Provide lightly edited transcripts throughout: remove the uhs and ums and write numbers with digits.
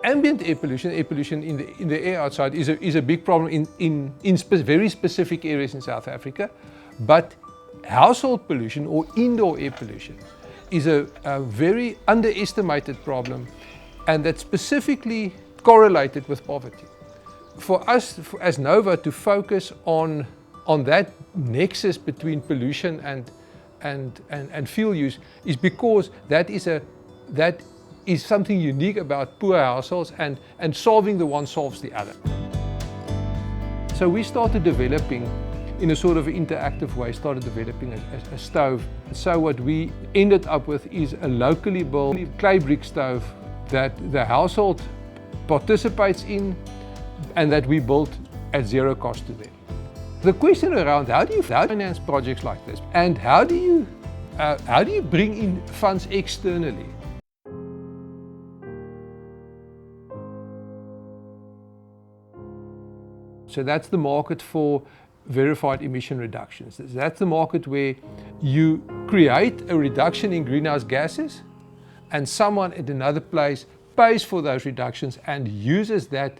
ambient air pollution in the air outside is a big problem in very specific areas in South Africa. But household pollution or indoor air pollution is a very underestimated problem, and that's specifically correlated with poverty. For us as Nova to focus on that nexus between pollution and fuel use is because that is something unique about poor households, and solving the one solves the other. So we started developing, in a sort of interactive way, a stove. So what we ended up with is a locally built clay brick stove that the household participates in and that we built at zero cost to them. The question around how do you finance projects like this, and how do you bring in funds externally? So that's the market for verified emission reductions. That's the market where you create a reduction in greenhouse gases and someone at another place pays for those reductions and uses that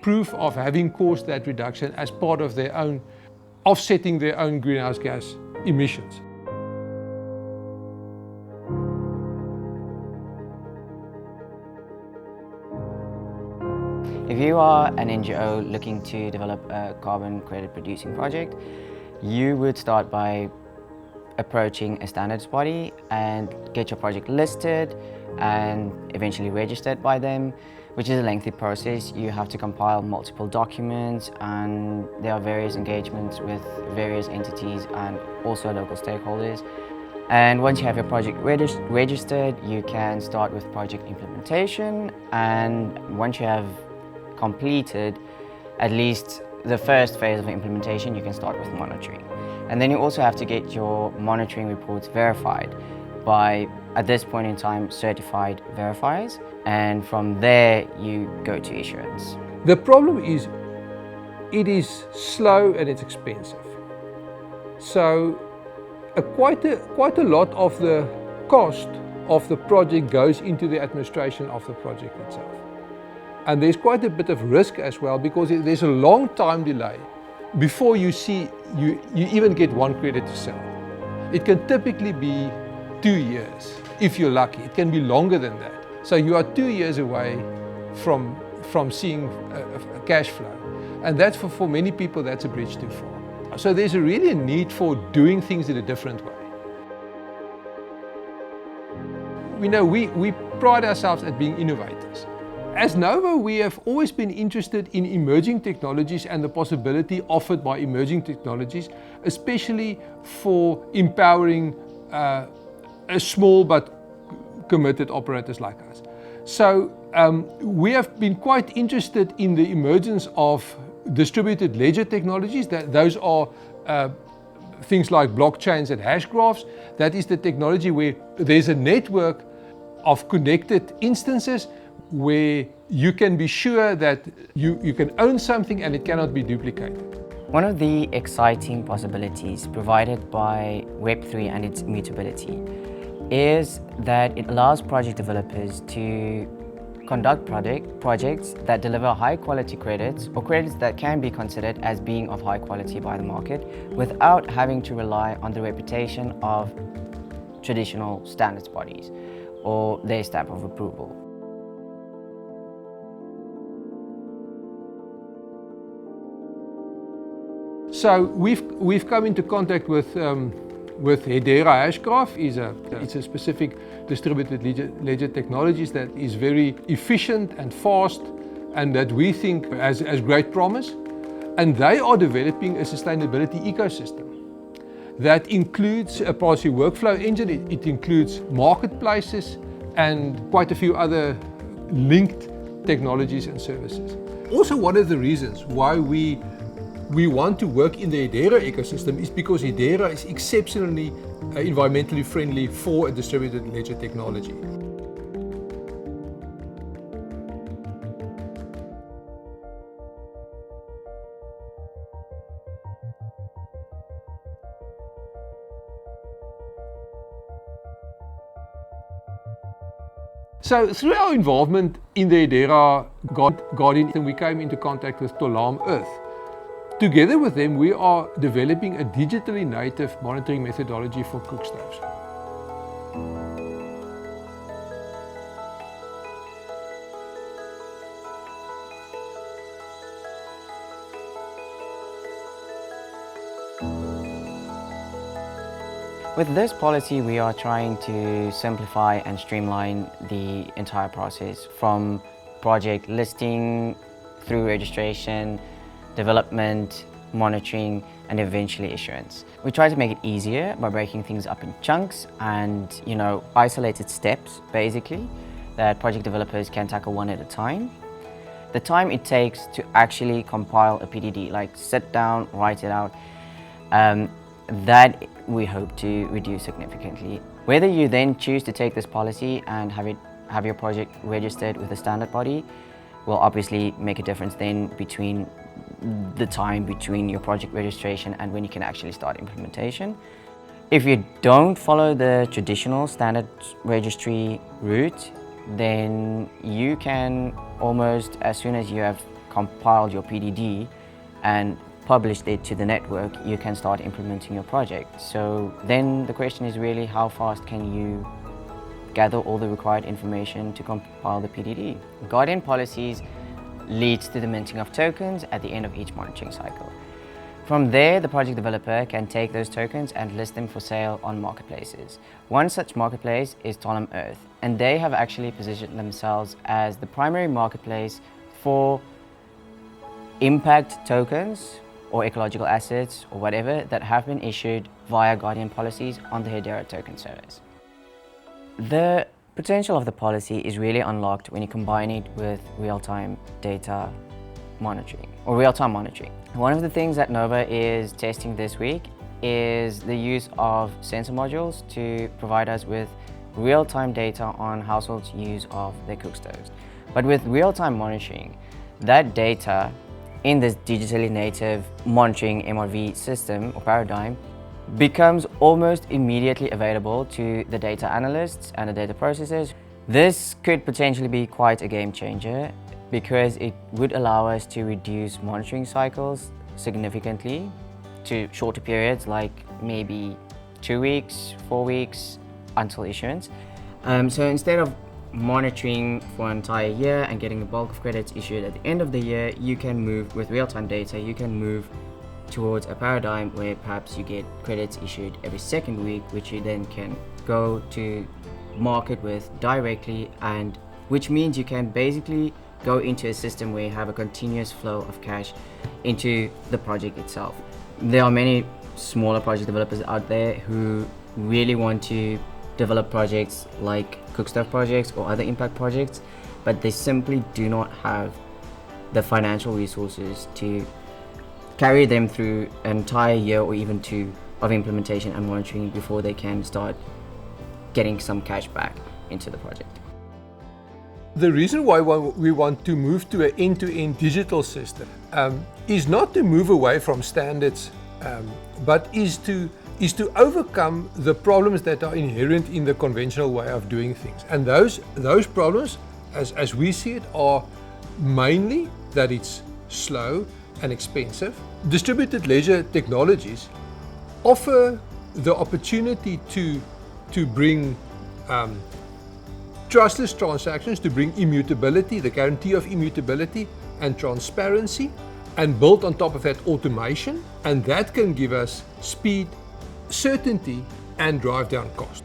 proof of having caused that reduction as part of their own offsetting their own greenhouse gas emissions. If you are an NGO looking to develop a carbon credit producing project, you would start by approaching a standards body and get your project listed and eventually registered by them, which is a lengthy process. You have to compile multiple documents, and there are various engagements with various entities and also local stakeholders. And once you have your project registered, you can start with project implementation, and once you have completed at least the first phase of implementation, you can start with monitoring. And then you also have to get your monitoring reports verified by, at this point in time, certified verifiers, and from there you go to issuance. The problem is it is slow and it's expensive. So quite a lot of the cost of the project goes into the administration of the project itself. And there's quite a bit of risk as well, because there's a long time delay before you even get one credit to sell. It can typically be 2 years, if you're lucky. It can be longer than that. So you are 2 years away from seeing a cash flow. And that's for many people, that's a bridge too far. So there's really a need for doing things in a different way. We pride ourselves at being innovators. As Nova, we have always been interested in emerging technologies and the possibility offered by emerging technologies, especially for empowering small but committed operators like us. So we have been quite interested in the emergence of distributed ledger technologies. Those are things like blockchains and hash graphs. That is the technology where there's a network of connected instances where you can be sure that you can own something and it cannot be duplicated. One of the exciting possibilities provided by Web3 and its immutability is that it allows project developers to conduct projects that deliver high quality credits, or credits that can be considered as being of high quality by the market, without having to rely on the reputation of traditional standards bodies or their stamp of approval. So we've come into contact with Hedera Hashgraph. It's a specific distributed ledger technologies that is very efficient and fast, and that we think has great promise. And they are developing a sustainability ecosystem that includes a policy workflow engine. It includes marketplaces and quite a few other linked technologies and services. Also, one of the reasons why we want to work in the Hedera ecosystem is because Hedera is exceptionally environmentally friendly for a distributed ledger technology. So through our involvement in the Hedera Guardian, we came into contact with Tolam Earth. Together with them, we are developing a digitally native monitoring methodology for cookstoves. With this policy, we are trying to simplify and streamline the entire process from project listing through registration, development, monitoring, and eventually issuance. We try to make it easier by breaking things up in chunks and, isolated steps, basically, that project developers can tackle one at a time. The time it takes to actually compile a PDD, like sit down, write it out, that we hope to reduce significantly. Whether you then choose to take this policy and have your project registered with a standard body will obviously make a difference then between the time between your project registration and when you can actually start implementation. If you don't follow the traditional standard registry route, then you can almost, as soon as you have compiled your PDD and published it to the network, you can start implementing your project. So then the question is really, how fast can you gather all the required information to compile the PDD? Guardian policies leads to the minting of tokens at the end of each monitoring cycle. From there, the project developer can take those tokens and list them for sale on marketplaces. One such marketplace is Tolam Earth, and they have actually positioned themselves as the primary marketplace for impact tokens or ecological assets or whatever that have been issued via Guardian policies on the Hedera token service. The potential of the policy is really unlocked when you combine it with real-time data monitoring or real-time monitoring. One of the things that Nova is testing this week is the use of sensor modules to provide us with real-time data on households' use of their cookstoves. But with real-time monitoring, that data in this digitally native monitoring MRV system or paradigm becomes almost immediately available to the data analysts and the data processors. This could potentially be quite a game changer because it would allow us to reduce monitoring cycles significantly to shorter periods, like maybe 2 weeks, 4 weeks until issuance. So instead of monitoring for an entire year and getting the bulk of credits issued at the end of the year, you can move with real-time data, you can move towards a paradigm where perhaps you get credits issued every second week, which you then can go to market with directly, and which means you can basically go into a system where you have a continuous flow of cash into the project itself. There are many smaller project developers out there who really want to develop projects like cookstove projects or other impact projects, but they simply do not have the financial resources to carry them through an entire year or even 2 of implementation and monitoring before they can start getting some cash back into the project. The reason why we want to move to an end-to-end digital system is not to move away from standards, but is to overcome the problems that are inherent in the conventional way of doing things. And those problems, as we see it, are mainly that it's slow and expensive. Distributed ledger technologies offer the opportunity to bring trustless transactions, to bring immutability, the guarantee of immutability and transparency, and build on top of that automation, and that can give us speed, certainty, and drive down cost.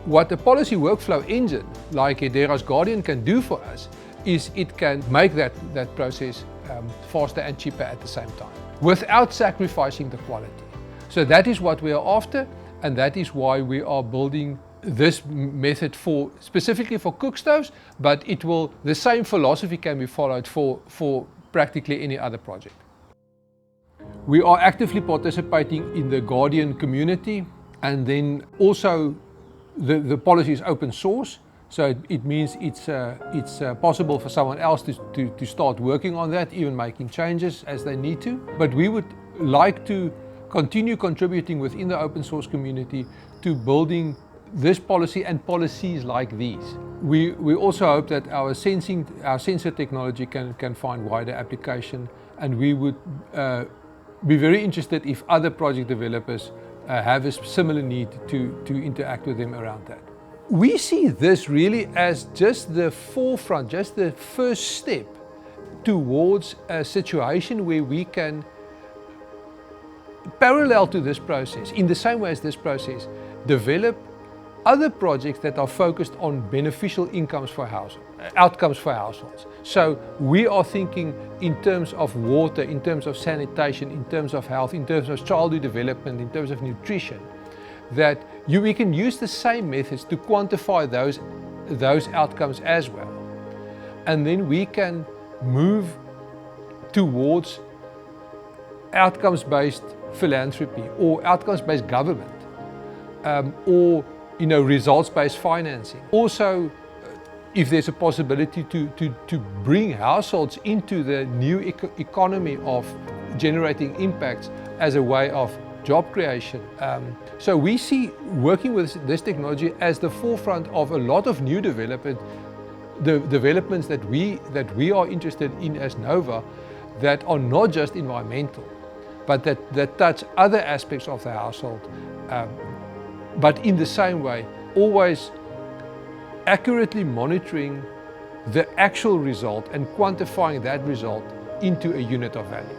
What a policy workflow engine like Hedera's Guardian can do for us is it can make that process faster and cheaper at the same time, without sacrificing the quality. So that is what we are after, and that is why we are building this method specifically for cookstoves, but the same philosophy can be followed for practically any other project. We are actively participating in the Guardian community, and then also the policy is open source, so it means it's possible for someone else to start working on that, even making changes as they need to. But we would like to continue contributing within the open source community to building this policy and policies like these. We also hope that our sensor technology can find wider application, and we would be very interested if other project developers have a similar need to interact with them around that. We see this really as just the forefront, just the first step towards a situation where we can, parallel to this process, in the same way as this process, develop other projects that are focused on beneficial outcomes for households. So we are thinking in terms of water, in terms of sanitation, in terms of health, in terms of childhood development, in terms of nutrition, that we can use the same methods to quantify those outcomes as well. And then we can move towards outcomes-based philanthropy or outcomes-based government, or results-based financing. Also, if there's a possibility to bring households into the new economy of generating impacts as a way of job creation. So we see working with this technology as the forefront of a lot of new developments that we are interested in as Nova, that are not just environmental, but that touch other aspects of the household. But in the same way, always accurately monitoring the actual result and quantifying that result into a unit of value.